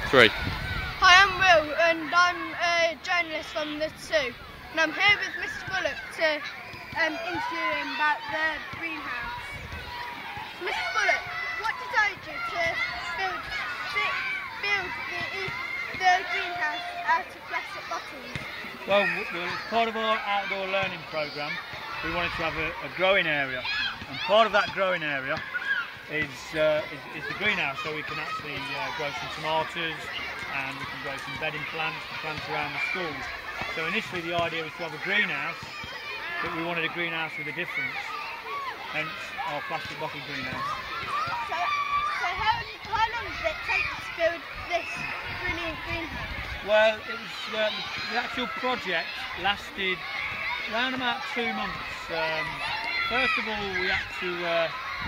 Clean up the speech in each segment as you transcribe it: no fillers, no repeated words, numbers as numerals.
3. Hi, I'm Will and I'm a journalist from The2 and I'm here with Mr Bullock to interview him about the greenhouse. Mr Bullock, what decided you to build the greenhouse out of plastic bottles? Well, as part of our outdoor learning programme, we wanted to have a growing area, and part of that growing area is the greenhouse, so we can actually grow some tomatoes and we can grow some bedding plants to plant around the school. So initially the idea was to have a greenhouse, but we wanted a greenhouse with a difference, hence our plastic bottle greenhouse. So how long did it take to build this brilliant greenhouse? Well, it was the actual project lasted around about 2 months. First of all, we had to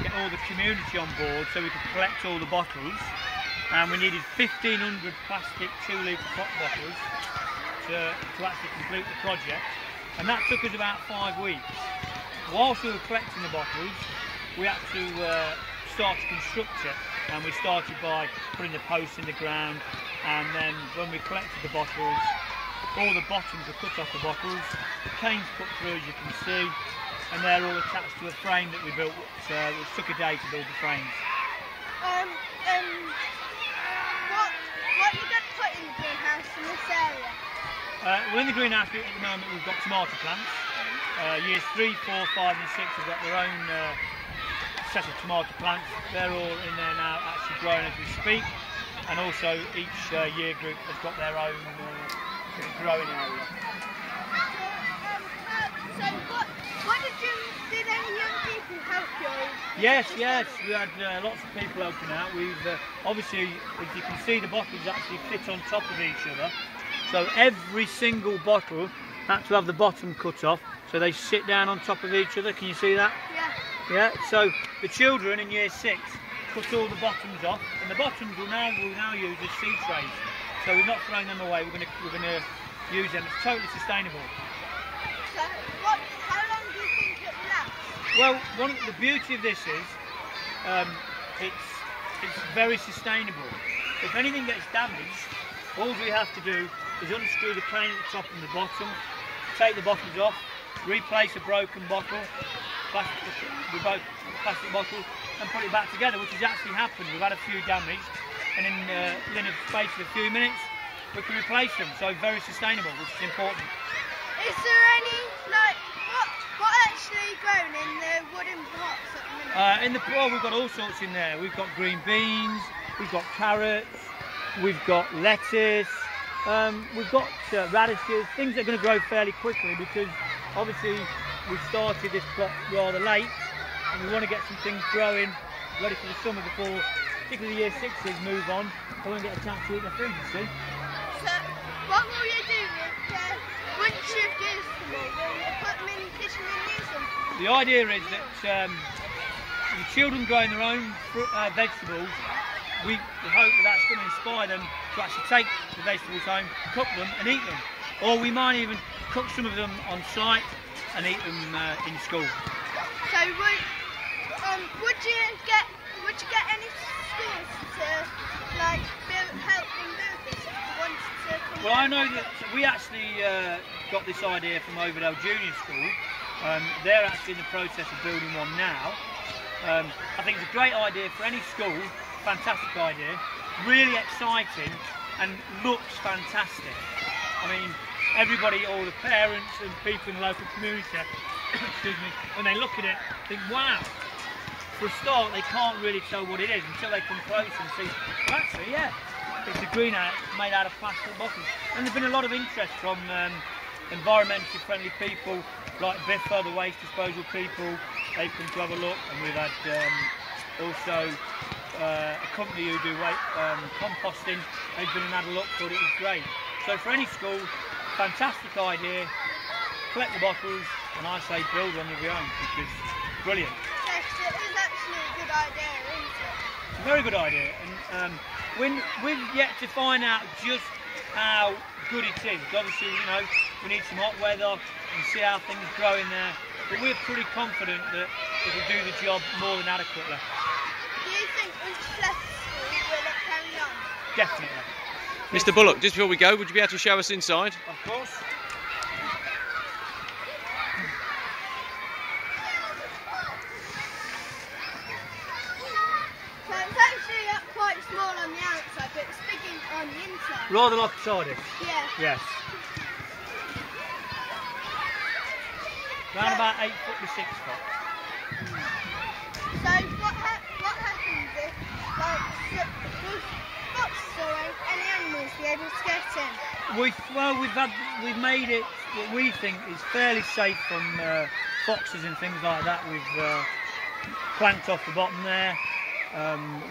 get all the community on board so we could collect all the bottles, and we needed 1,500 plastic 2-litre pop bottles to actually complete the project, and that took us about 5 weeks. Whilst we were collecting the bottles, we had to start to construct it, and we started by putting the posts in the ground, and then when we collected the bottles, all the bottoms were cut off the bottles, the canes put through as you can see, and they're all attached to a frame that we built, which took a day to build the frames. What are you going to put in the greenhouse in this area? Well, in the greenhouse at the moment we've got tomato plants. Years 3, 4, 5 and 6 have got their own set of tomato plants. They're all in there now actually growing as we speak, and also each year group has got their own growing area. Did any young people help you? Yes, we had lots of people helping out. We've obviously, as you can see, the bottles actually fit on top of each other. So every single bottle had to have the bottom cut off, so they sit down on top of each other. Can you see that? Yeah. Yeah. So the children in year 6 cut all the bottoms off, and the bottoms we'll now use as seed trays. So we're not throwing them away. We're going to use them. It's totally sustainable. So how long do you think it will last? Well, the beauty of this is it's very sustainable. If anything gets damaged, all we have to do is unscrew the crane at the top and the bottom, take the bottles off, replace a broken bottle, plastic bottle, and put it back together, which has actually happened. We've had a few damaged, and in a space of a few minutes, we can replace them. So very sustainable, which is important. Is there any, what actually grown in the wooden pots at the minute? We've got all sorts in there. We've got green beans, we've got carrots, we've got lettuce, we've got radishes, things that are going to grow fairly quickly, because obviously we started this plot rather late, and we want to get some things growing, ready for the summer before, particularly the year 6s move on. They won't get a chance to eat their food, you see. So, what will you do once you've used them all? Will you put them in the kitchen and use them? The idea is that the children growing their own vegetables, we hope that that's going to inspire them to actually take the vegetables home, cook them and eat them. Or we might even cook some of them on site and eat them in school. So would you get any schools to help them build this if you wanted to come? Well, I know that we actually got this idea from Inglehurst Junior School. They're actually in the process of building one now. I think it's a great idea for any school, fantastic idea, really exciting and looks fantastic. I mean, everybody, all the parents and people in the local community, excuse me, when they look at it, think, wow. For a start, they can't really tell what it is until they come close and see, well, actually, yeah, it's a greenhouse made out of plastic bottles. And there's been a lot of interest from environmentally friendly people, like Biffa, the waste disposal people. They've come to have a look, and we've had also a company who do composting. They've been and had a look, thought it was great. So for any school, fantastic idea. Collect the bottles, and I say build one of your own, because it's brilliant. Yes, it is actually a good idea, isn't it? It's a very good idea, and we've yet to find out just how good it is. Obviously, you know, we need some hot weather and see how things grow in there, but we're pretty confident that it'll do the job more than adequately. Do you think once you left school, will it carry on? Definitely. Mr Bullock, just before we go, would you be able to show us inside? Of course. So it's actually quite small on the outside, but it's big on the inside. Rather like a TARDIS. Yeah. Yes. Round about 8 foot to 6 foot. So what happens if, like, with foxes or any animals be able to get in? We've made it what we think is fairly safe from foxes and things like that. We've planked off the bottom there.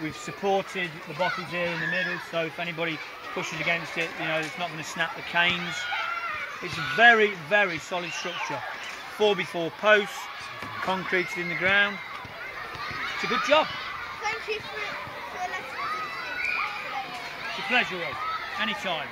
We've supported the bottles here in the middle, so if anybody pushes against it, you know, it's not going to snap the canes. It's a very, very solid structure. 4x4 posts, concreted in the ground. It's a good job. Thank you for letting us in today. It's a pleasure, Rob. Anytime.